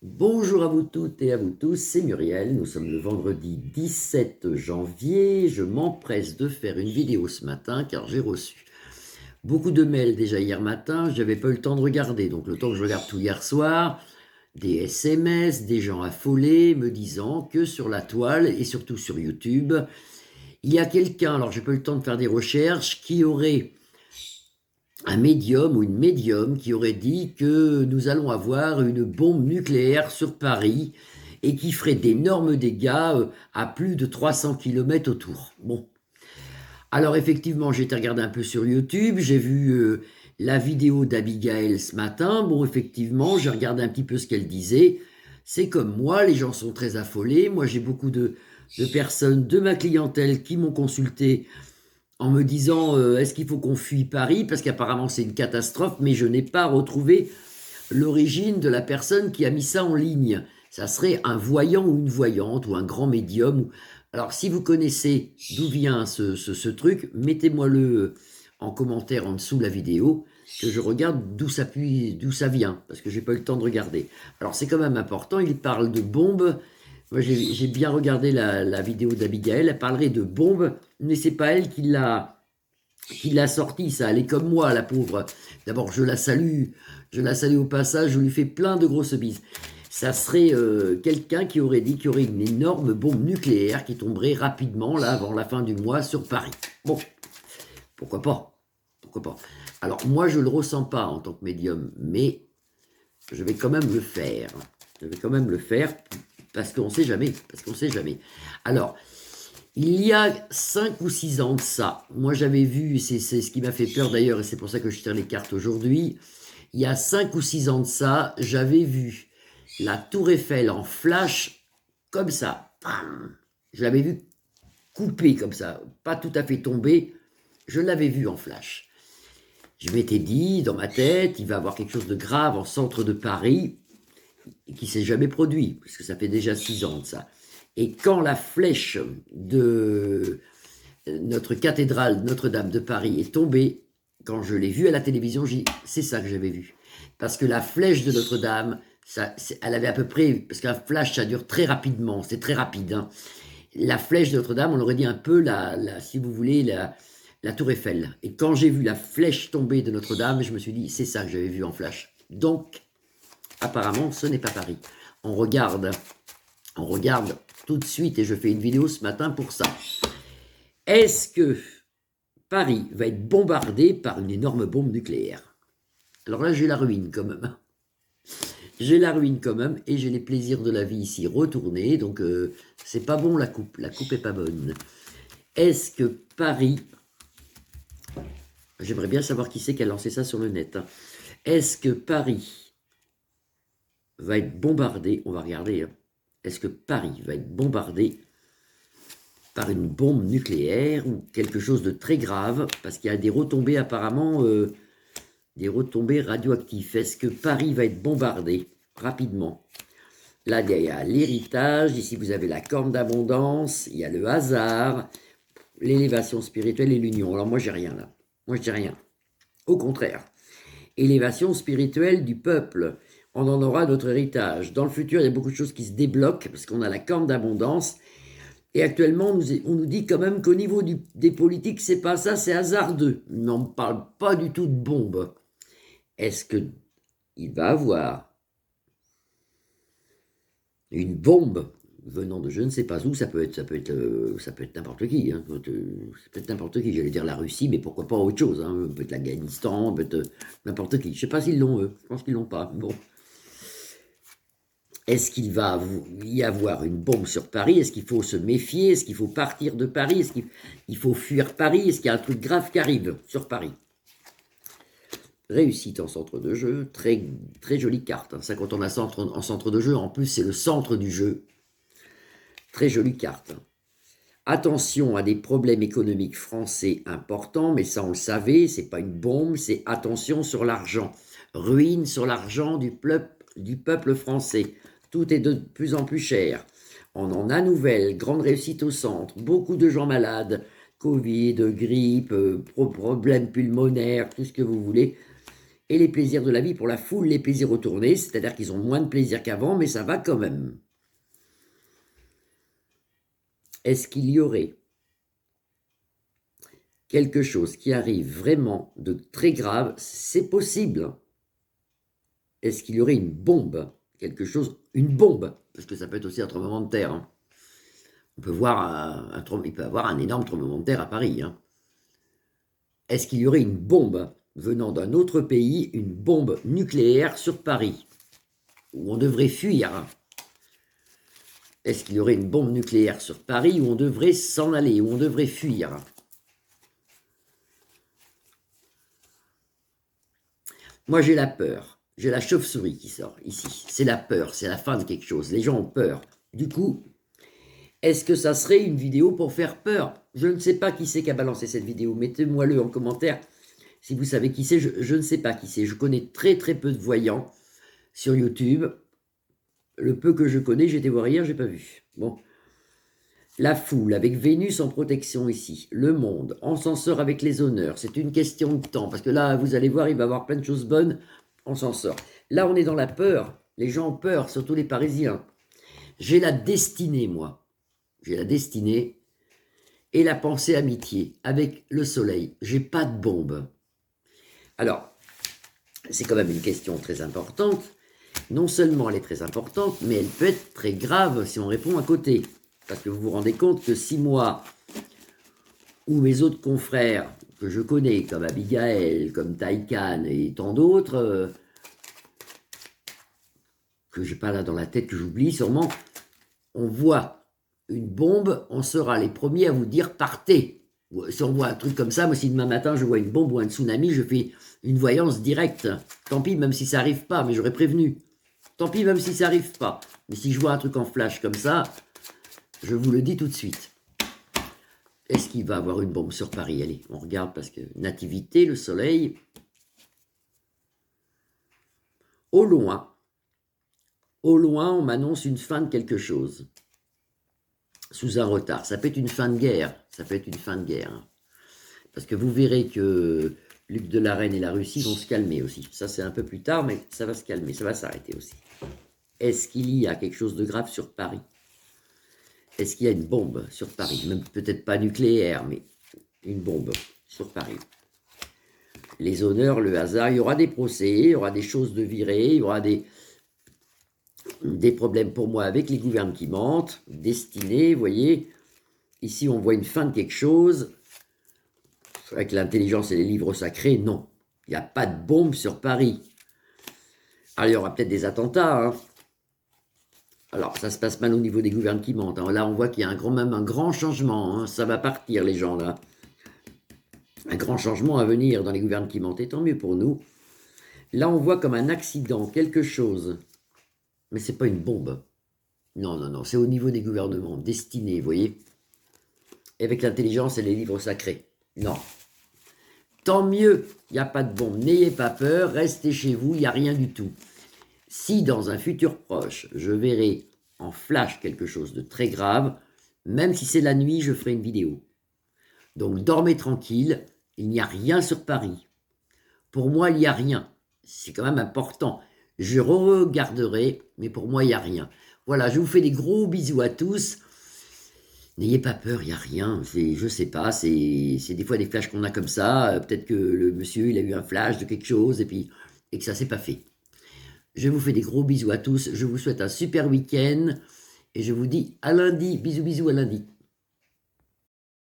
Bonjour à vous toutes et à vous tous, c'est Muriel, nous sommes le vendredi 17 janvier, je m'empresse de faire une vidéo ce matin car j'ai reçu beaucoup de mails déjà hier matin, je n'avais pas eu le temps de regarder, donc le temps que je regarde tout hier soir, des SMS, des gens affolés me disant que sur la toile et surtout sur YouTube, il y a quelqu'un, alors j'ai pas eu le temps de faire des recherches, qui aurait un médium ou une médium qui aurait dit que nous allons avoir une bombe nucléaire sur Paris et qui ferait d'énormes dégâts à plus de 300 km autour. Bon. Alors effectivement, j'ai été regarder un peu sur YouTube, j'ai vu la vidéo d'Abigail ce matin. Bon, effectivement, j'ai regardé un petit peu ce qu'elle disait. C'est comme moi, les gens sont très affolés. Moi, j'ai beaucoup de personnes de ma clientèle qui m'ont consulté en me disant est-ce qu'il faut qu'on fuit Paris parce qu'apparemment c'est une catastrophe, mais je n'ai pas retrouvé l'origine de la personne qui a mis ça en ligne. Ça serait un voyant ou une voyante ou un grand médium. Alors si vous connaissez d'où vient ce truc, mettez-moi-le en commentaire en dessous de la vidéo, que je regarde d'où ça vient, parce que j'ai pas eu le temps de regarder. Alors c'est quand même important, il parle de bombes. Moi, j'ai bien regardé la vidéo d'Abigail, elle parlerait de bombes, mais c'est pas elle qui l'a sortie, ça. Elle est comme moi, la pauvre. D'abord, je la salue au passage, je lui fais plein de grosses bises. Ça serait quelqu'un qui aurait dit qu'il y aurait une énorme bombe nucléaire qui tomberait rapidement, là, avant la fin du mois, sur Paris. Bon, pourquoi pas? Pourquoi pas? Alors, moi, je le ressens pas en tant que médium, mais je vais quand même le faire. Je vais quand même le faire parce qu'on sait jamais. Parce qu'on sait jamais. Alors, il y a 5 ou 6 ans de ça, moi j'avais vu, c'est ce qui m'a fait peur d'ailleurs, et c'est pour ça que je tire les cartes aujourd'hui, il y a 5 ou 6 ans de ça, j'avais vu la tour Eiffel en flash, comme ça. Je l'avais vu couper comme ça, pas tout à fait tomber, je l'avais vu en flash. Je m'étais dit, dans ma tête, il va y avoir quelque chose de grave en centre de Paris, qui s'est jamais produit, parce que ça fait déjà 6 ans de ça. Et quand la flèche de notre cathédrale Notre-Dame de Paris est tombée, quand je l'ai vue à la télévision, j'ai dit, c'est ça que j'avais vu. Parce que la flèche de Notre-Dame, elle avait à peu près, parce qu'un flash, ça dure très rapidement, c'est très rapide. Hein. La flèche de Notre-Dame, on aurait dit un peu, si vous voulez, la tour Eiffel. Et quand j'ai vu la flèche tomber de Notre-Dame, je me suis dit, c'est ça que j'avais vu en flash. Donc, apparemment, ce n'est pas Paris. On regarde tout de suite, et je fais une vidéo ce matin pour ça. Est-ce que Paris va être bombardé par une énorme bombe nucléaire? Alors là, j'ai la ruine quand même. J'ai la ruine quand même, et j'ai les plaisirs de la vie ici retournés, donc c'est pas bon la coupe est pas bonne. Est-ce que Paris... J'aimerais bien savoir qui c'est qui a lancé ça sur le net. Hein. Est-ce que Paris va être bombardé? On va regarder. Hein. Est-ce que Paris va être bombardé par une bombe nucléaire ou quelque chose de très grave? Parce qu'il y a des retombées apparemment, des retombées radioactives. Est-ce que Paris va être bombardé rapidement? Là, il y a l'héritage. Ici, vous avez la corne d'abondance. Il y a le hasard, l'élévation spirituelle et l'union. Alors moi, j'ai rien là. Moi, je dis rien. Au contraire. Élévation spirituelle du peuple. On en aura notre héritage. Dans le futur, il y a beaucoup de choses qui se débloquent parce qu'on a la corne d'abondance. Et actuellement, on nous dit quand même qu'au niveau des politiques, c'est pas ça, c'est hasardeux. Mais on ne parle pas du tout de bombe. Est-ce qu'il va avoir une bombe venant de je ne sais pas où? Ça peut être n'importe qui. Hein. Ça peut être n'importe qui. J'allais dire la Russie, mais pourquoi pas autre chose? Hein. Peut être l'Afghanistan, peut être n'importe qui. Je ne sais pas s'ils l'ont eux. Je pense qu'ils l'ont pas. Bon. Est-ce qu'il va y avoir une bombe sur Paris? Est-ce qu'il faut se méfier? Est-ce qu'il faut partir de Paris? Est-ce qu'il faut fuir Paris? Est-ce qu'il y a un truc grave qui arrive sur Paris? Réussite en centre de jeu, très, très jolie carte. Hein. Ça, quand on a en centre de jeu, en plus, c'est le centre du jeu. Très jolie carte. Hein. Attention à des problèmes économiques français importants, mais ça, on le savait, c'est pas une bombe, c'est attention sur l'argent. Ruine sur l'argent du peuple français. Tout est de plus en plus cher. On en a nouvelle, grande réussite au centre, beaucoup de gens malades, Covid, grippe, problèmes pulmonaires, tout ce que vous voulez. et les plaisirs de la vie pour la foule, les plaisirs retournés, c'est-à-dire qu'ils ont moins de plaisir qu'avant, mais ça va quand même. Est-ce qu'il y aurait quelque chose qui arrive vraiment de très grave? C'est possible. Est-ce qu'il y aurait une bombe? Quelque chose, une bombe, parce que ça peut être aussi un tremblement de terre. Hein. On peut voir il peut y avoir un énorme tremblement de terre à Paris. Hein. Est-ce qu'il y aurait une bombe venant d'un autre pays, une bombe nucléaire sur Paris, où on devrait fuir? Est-ce qu'il y aurait une bombe nucléaire sur Paris où on devrait s'en aller, où on devrait fuir? Moi, j'ai la peur. J'ai la chauve-souris qui sort ici. C'est la peur, c'est la fin de quelque chose. Les gens ont peur. Du coup, est-ce que ça serait une vidéo pour faire peur? Je ne sais pas qui c'est qui a balancé cette vidéo. Mettez-moi-le en commentaire si vous savez qui c'est. Je ne sais pas qui c'est. Je connais très très peu de voyants sur YouTube. Le peu que je connais, j'ai été voir hier, j'ai pas vu. Bon. La foule, avec Vénus en protection ici. Le monde, on s'en sort avec les honneurs. C'est une question de temps. Parce que là, vous allez voir, il va y avoir plein de choses bonnes. On s'en sort. Là, on est dans la peur. Les gens ont peur, surtout les Parisiens. J'ai la destinée, moi. J'ai la destinée et la pensée amitié avec le soleil. J'ai pas de bombe. Alors, c'est quand même une question très importante. Non seulement elle est très importante, mais elle peut être très grave si on répond à côté. Parce que vous vous rendez compte que si moi, ou mes autres confrères que je connais, comme Abigail, comme Taïkan et tant d'autres, que j'ai pas là dans la tête, que j'oublie sûrement, on voit une bombe, on sera les premiers à vous dire partez. Si on voit un truc comme ça, moi si demain matin je vois une bombe ou un tsunami, je fais une voyance directe. Tant pis, même si ça n'arrive pas, mais j'aurais prévenu. Tant pis, même si ça n'arrive pas. Mais si je vois un truc en flash comme ça, je vous le dis tout de suite. Est-ce qu'il va avoir une bombe sur Paris? Allez, on regarde parce que nativité, le soleil. Au loin, on m'annonce une fin de quelque chose. Sous un retard. Ça peut être une fin de guerre. Ça peut être une fin de guerre. Parce que vous verrez que Luc de la Reine et la Russie vont se calmer aussi. Ça, c'est un peu plus tard, mais ça va se calmer. Ça va s'arrêter aussi. Est-ce qu'il y a quelque chose de grave sur Paris? Est-ce qu'il y a une bombe sur Paris? Même peut-être pas nucléaire, mais une bombe sur Paris. Les honneurs, le hasard, il y aura des procès, il y aura des choses de virées, il y aura des problèmes pour moi avec les gouvernements qui mentent, destinés, vous voyez. Ici, on voit une fin de quelque chose. Avec l'intelligence et les livres sacrés, non. Il n'y a pas de bombe sur Paris. Alors, il y aura peut-être des attentats, hein. Alors, ça se passe mal au niveau des gouvernements qui mentent. Hein. Là, on voit qu'il y a même un grand changement. Hein. Ça va partir, les gens, là. Un grand changement à venir dans les gouvernements qui mentent. Et tant mieux pour nous. Là, on voit comme un accident, quelque chose. Mais ce n'est pas une bombe. Non, non, non. C'est au niveau des gouvernements. Destinés, vous voyez. Et avec l'intelligence et les livres sacrés. Non. Tant mieux, il n'y a pas de bombe. N'ayez pas peur. Restez chez vous. Il n'y a rien du tout. Si dans un futur proche, je verrai en flash quelque chose de très grave, même si c'est la nuit, je ferai une vidéo. Donc dormez tranquille, il n'y a rien sur Paris. Pour moi, il n'y a rien. C'est quand même important. Je regarderai, mais pour moi, il n'y a rien. Voilà, je vous fais des gros bisous à tous. N'ayez pas peur, il n'y a rien. Je sais pas, c'est des fois des flashs qu'on a comme ça. Peut-être que le monsieur, il a eu un flash de quelque chose et que ça ne s'est pas fait. Je vous fais des gros bisous à tous. Je vous souhaite un super week-end. Et je vous dis à lundi. Bisous, bisous à lundi.